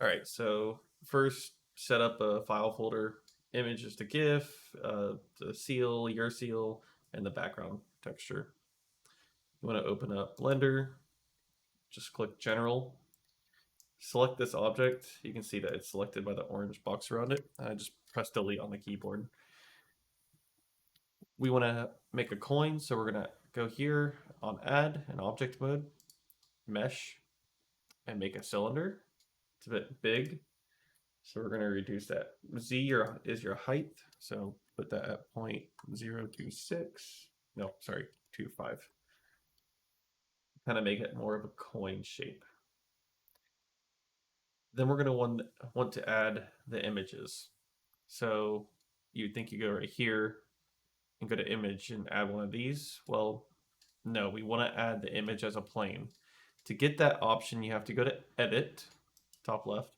All right, so first set up a file folder, image just a GIF, the seal, your seal, and the background texture. You want to open up Blender, just click General, select this object. You can see that it's selected by the orange box around it. Just press Delete on the keyboard. We want to make a coin, so we're going to go here on Add in Object Mode, Mesh, and make a cylinder. It's a bit big, so we're going to reduce that. Z is your height, so put that at 0.026. No, sorry, 25. Kind of make it more of a coin shape. Then we're going to want to add the images. So you'd think you go right here and go to image and add one of these. Well, no, we want to add the image as a plane. To get that option, you have to go to Edit, top left,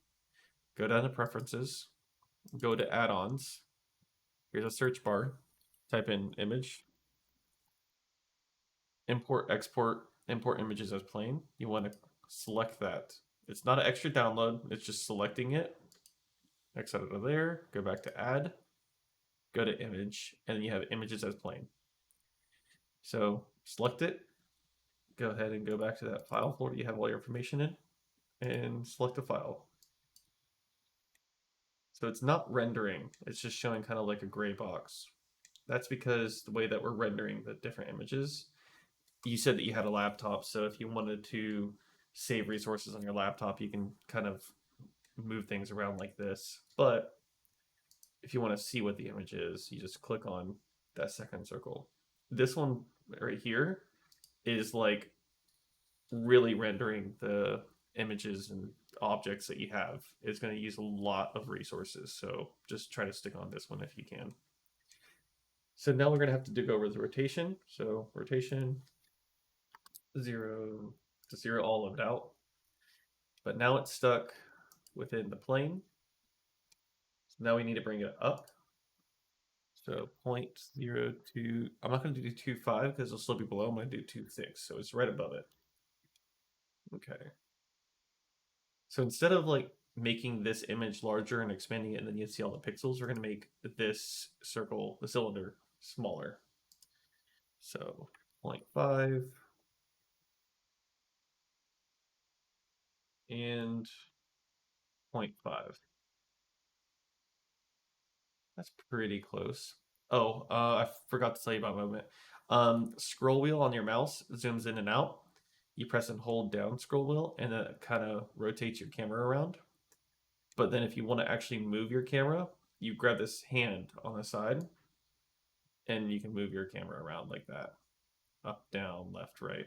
go down to Preferences, go to Add-ons. Here's a search bar. Type in image, import, export, import images as plane. You want to select that. It's not an extra download, it's just selecting it. X out of there, go back to add, go to image, and then you have images as plane. So select it, go ahead and go back to that file folder you have all your information in, and select a file. So it's not rendering, it's just showing kind of like a gray box. That's because the way that we're rendering the different images, you said that you had a laptop, so if you wanted to save resources on your laptop, you can kind of move things around like this. But if you want to see what the image is, you just click on that second circle. This one right here is like really rendering the images and objects that you have. It's going to use a lot of resources, so just try to stick on this one if you can. So now we're going to have to go over the rotation. So rotation 0 to 0 all of it out. But now it's stuck within the plane. So now we need to bring it up. So 0.02, I'm not going to do 2.5 because it'll still be below. I'm going to do 2.6, so it's right above it. Okay. So instead of like making this image larger and expanding it and then you see all the pixels, we're going to make this circle, the cylinder, smaller. So 0.5 and 0.5. That's pretty close. Oh, I forgot to tell you about movement. Scroll wheel on your mouse zooms in and out. You press and hold down scroll wheel, and it kind of rotates your camera around. But then if you want to actually move your camera, you grab this hand on the side, and you can move your camera around like that. Up, down, left, right.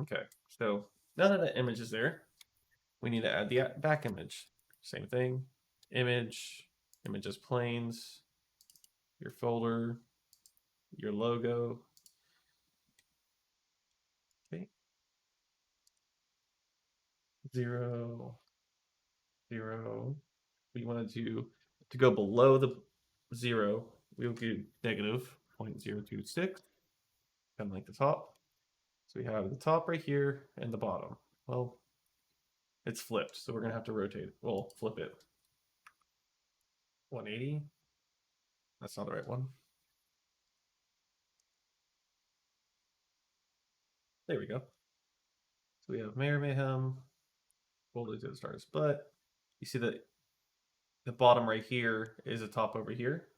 Okay, so now that the image is there, we need to add the back image. Same thing, image, images planes, your folder, your logo. Okay. 0, 0. We wanted to go below the 0, we'll do negative 0.026, kind of like the top. So we have the top right here and the bottom. Well, it's flipped, so we're gonna have to rotate it. Well, flip it. 180. That's not the right one. There we go. So we have Mayor Mayhem, Boldly to the Stars. But you see that the bottom right here is the top over here.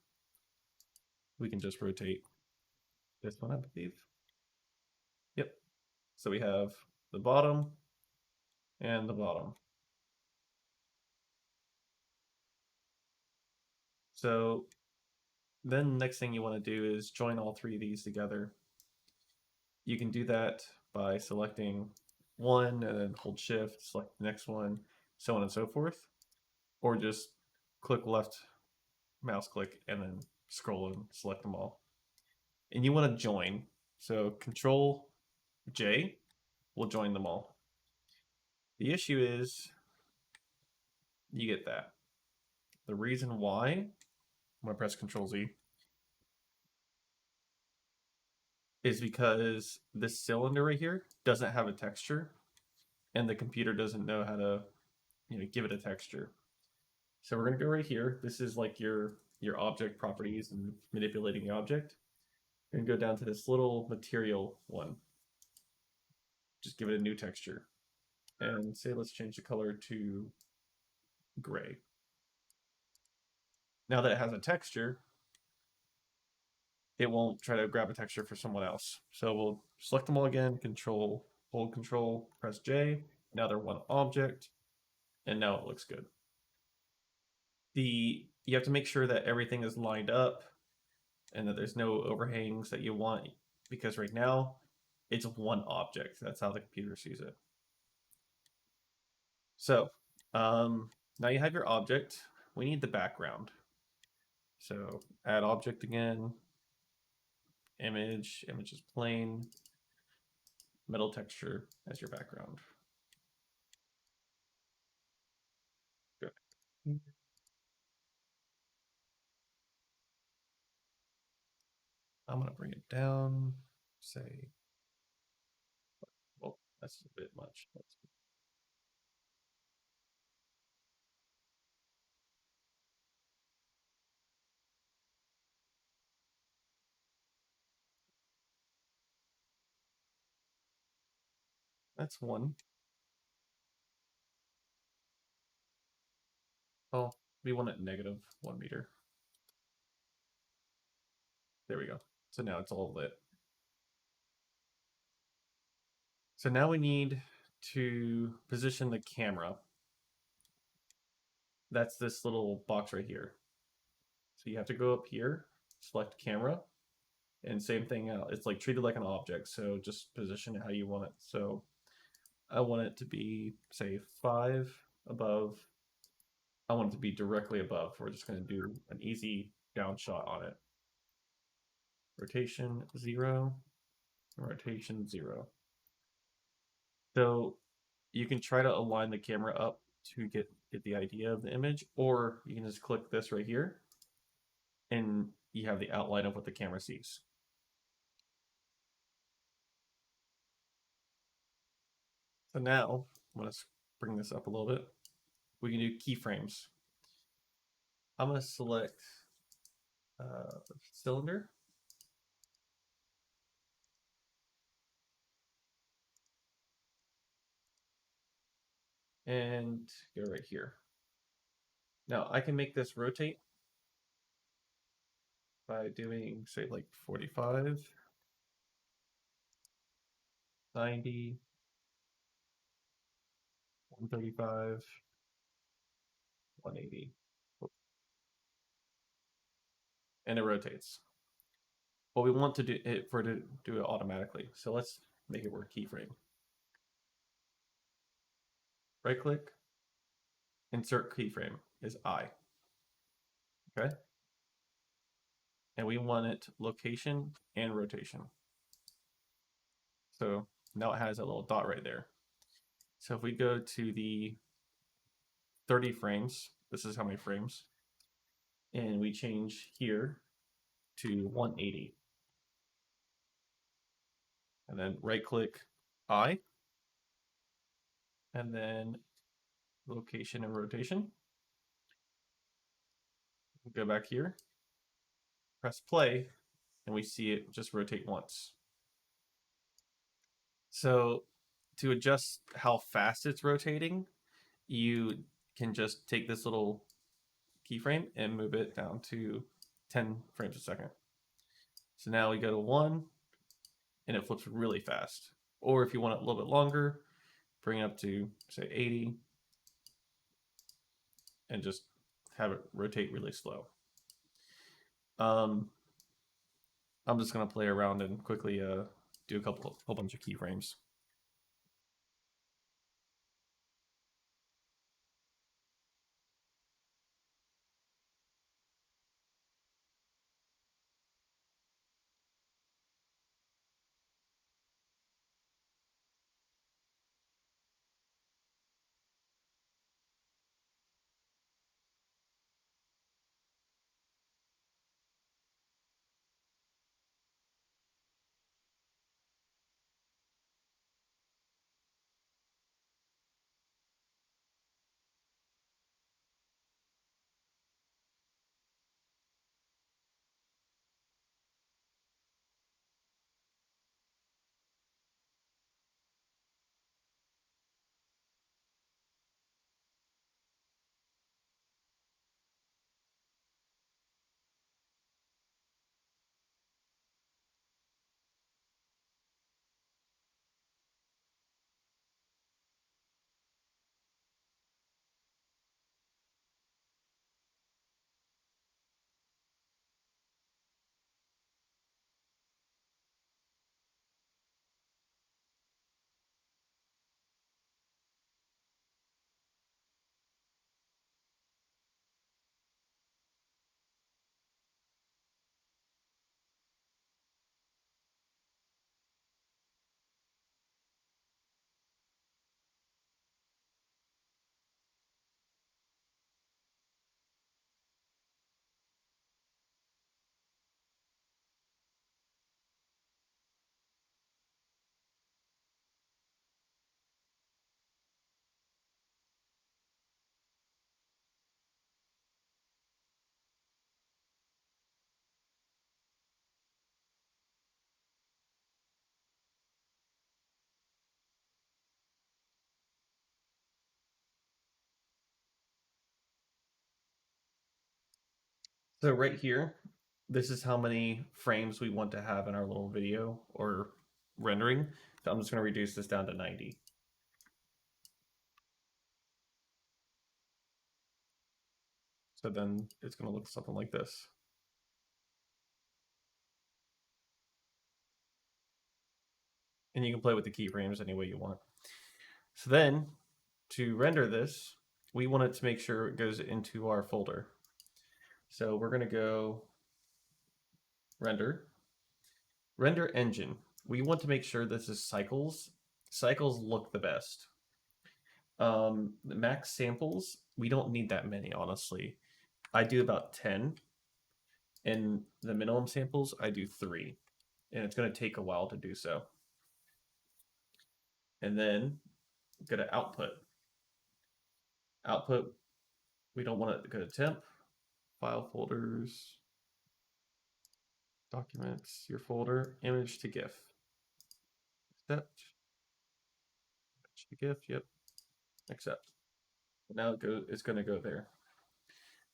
We can just rotate this one, I believe. Yep. So we have the bottom and the bottom. So then next thing you want to do is join all three of these together. You can do that by selecting one and then hold shift, select the next one, so on and so forth. Or just click left mouse click and then scroll and select them all. And you want to join. So Control J will join them all. The issue is you get that. The reason why, I'm going to press Control Z, is because this cylinder right here doesn't have a texture. and the computer doesn't know how to, give it a texture. So we're gonna go right here. This is like your object properties and manipulating the object. We're gonna go down to this little material one. Just give it a new texture. And say let's change the color to gray. Now that it has a texture, it won't try to grab a texture for someone else. So we'll select them all again, hold control, press J. Now they're one object, and now it looks good. You have to make sure that everything is lined up and that there's no overhangs that you want, because right now it's one object. That's how the computer sees it. So now you have your object. We need the background. So add object again, image is plain, metal texture as your background. Good. I'm gonna bring it down, say, well, that's a bit much. That's one. Oh, we want it negative 1 meter. There we go. So now it's all lit. So now we need to position the camera. That's this little box right here. So you have to go up here, select camera, and same thing out. It's like treated like an object, so just position it how you want it. So I want it to be, say, 5 above. I want it to be directly above. We're just going to do an easy down shot on it. Rotation 0, rotation 0. So you can try to align the camera up to get the idea of the image, or you can just click this right here and you have the outline of what the camera sees. So now I'm going to bring this up a little bit. We can do keyframes. I'm going to select cylinder. And go right here. Now I can make this rotate by doing, say, like 45, 90, 135, 180. And it rotates. But we want to do it to do it automatically. So let's make it work keyframe. Right click, insert keyframe is I. Okay. And we want it location and rotation. So now it has a little dot right there. So if we go to the 30 frames, this is how many frames, and we change here to 180. And then right click I, and then location and rotation. Go back here, press play, and we see it just rotate once. So to adjust how fast it's rotating, you can just take this little keyframe and move it down to 10 frames a second. So now we go to 1, and it flips really fast. Or if you want it a little bit longer, bring it up to, say, 80, and just have it rotate really slow. I'm just going to play around and quickly do a whole bunch of keyframes. So right here, this is how many frames we want to have in our little video or rendering. So I'm just going to reduce this down to 90. So then it's going to look something like this. And you can play with the keyframes any way you want. So then to render this, we want it to make sure it goes into our folder. So we're going to go render, render engine. We want to make sure this is cycles. Cycles look the best. The max samples, we don't need that many, honestly. I do about 10, and the minimum samples, I do 3. And it's going to take a while to do so. And then go to output. Output, we don't want it to go to temp, file folders, documents, your folder, image to GIF. Accept. Image to GIF, yep. Accept. Now it's going to go there.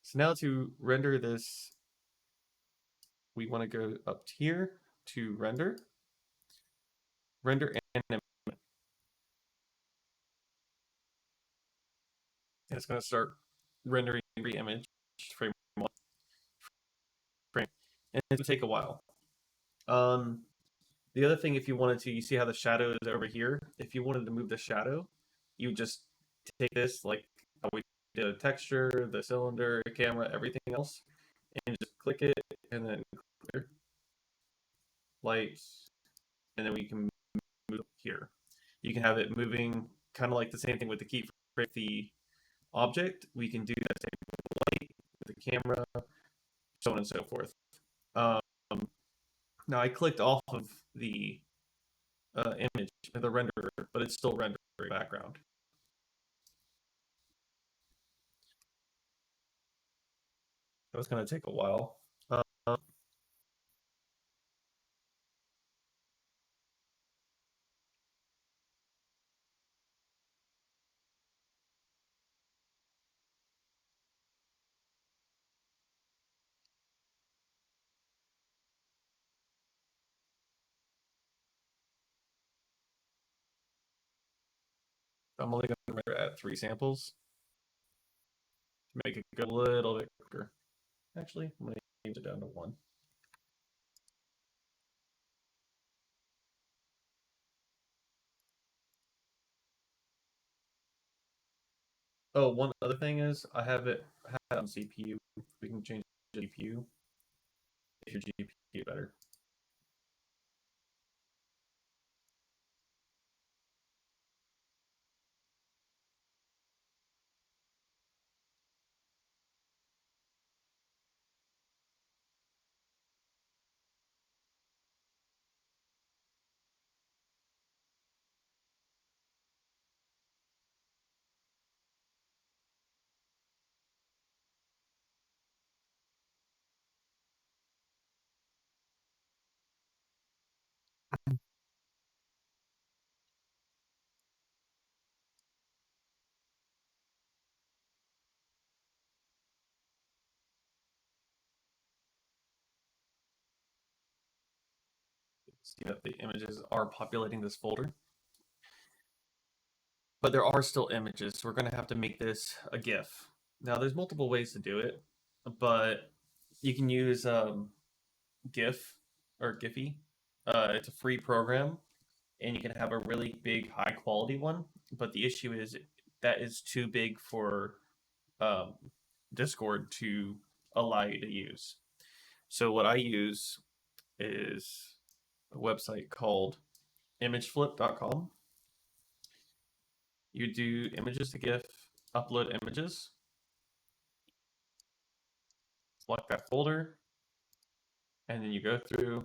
So now to render this, we want to go up here to render, render and it's going to start rendering every image frame one frame, and it's going to take a while. The other thing, if you wanted to, you see how the shadow is over here. If you wanted to move the shadow, you just take this like how we did a texture, the cylinder, camera, everything else, and just click it, and then clear, light, and then we can move here. You can have it moving kind of like the same thing with the key for the object. We can do that same with the light, with the camera, so on and so forth. Um, Now I clicked off of the image, the renderer, but it's still rendering background. So it's going to take a while. I'm only going to render at 3 samples to make it go a little bit quicker. Actually, I'm going to change it down to 1. Oh, one other thing is I have it on CPU. We can change the GPU if your GPU better. See that the images are populating this folder. But there are still images, so we're going to have to make this a GIF. Now, there's multiple ways to do it, but you can use GIF or Giphy. It's a free program, and you can have a really big, high quality one. But the issue is that is too big for um, Discord to allow you to use. So what I use is a website called imageflip.com. You do images to GIF, upload images, select that folder, and then you go through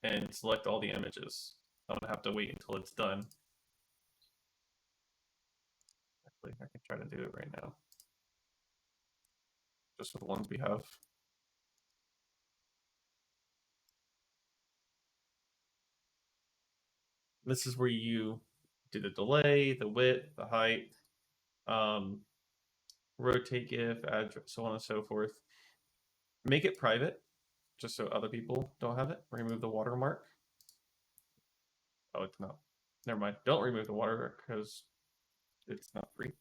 and select all the images. I'm gonna have to wait until it's done. Actually, I can try to do it right now. Just with the ones we have. This is where you do the delay, the width, the height, um, rotate GIF, add, so on and so forth. Make it private, just so other people don't have it. Remove the watermark. Oh, it's not. Never mind. Don't remove the watermark because it's not free.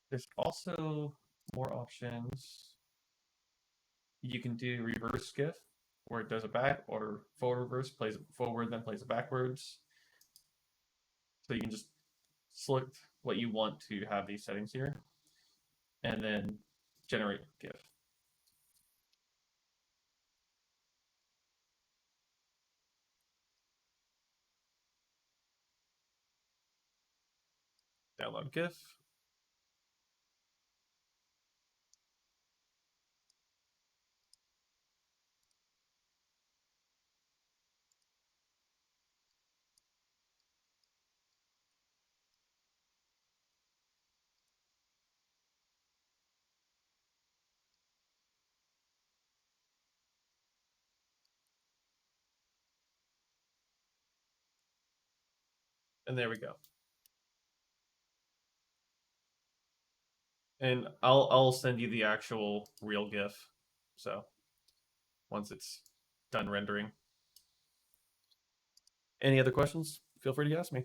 There's also more options. You can do reverse skiff, where it does a back, or forward reverse, plays it forward, then plays it backwards. So you can just select what you want to have these settings here, and then generate GIF. Download GIF. And there we go. And I'll send you the actual real GIF. So once it's done rendering. Any other questions? Feel free to ask me.